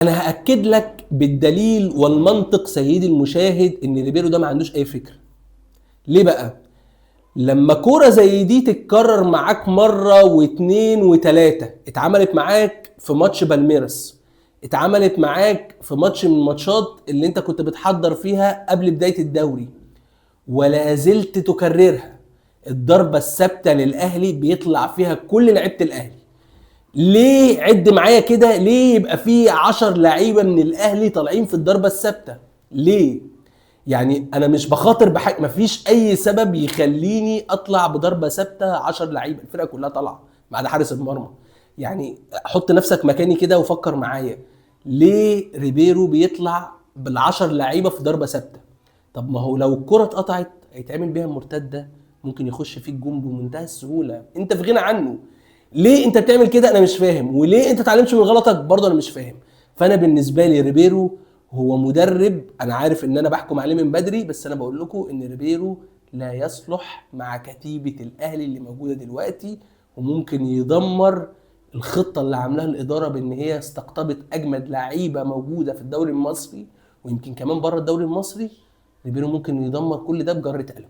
انا هاكد لك بالدليل والمنطق سيدي المشاهد ان ريبيرو ده ما عندوش اي فكره. ليه بقى؟ لما كوره زي دي تتكرر معاك مره واثنين وثلاثه، اتعملت معاك في ماتش بالميراس، اتعملت معاك في ماتش من الماتشات اللي انت كنت بتحضر فيها قبل بدايه الدوري، ولا زلت تكررها، الضربه الثابته للاهلي بيطلع فيها كل لعيبه الاهلي. ليه؟ عد معايا كده، ليه يبقى في 10 لعيبه من الاهلي طالعين في الضربه الثابته؟ ليه؟ يعني انا مش بخاطر بحاجه، مفيش اي سبب يخليني اطلع بضربه ثابته 10 لعيبه، الفرقه كلها طالعه ما عدا حارس المرمى. يعني حط نفسك مكاني كده وفكر معايا، ليه ريبيرو بيطلع بال10 لعيبه في ضربه ثابته؟ طب ما هو لو الكره اتقطعت هيتعمل بيها مرتده، ممكن يخش فيك جون بمنتهى السهوله، انت في غنى عنه. ليه انت بتعمل كده؟ انا مش فاهم. وليه انت اتعلمتش من غلطك؟ برضه انا مش فاهم. فانا بالنسبه لي ريبيرو هو مدرب، انا عارف ان انا بحكم عليه من بدري، بس انا بقول لكم ان ريبيرو لا يصلح مع كتيبه الاهلي اللي موجوده دلوقتي، وممكن يدمر الخطه اللي عاملاها الاداره بان هي استقطبت اجمد لعيبه موجوده في الدوري المصري، ويمكن كمان بره الدوري المصري. ريبيرو ممكن يدمر كل ده بجره قلم.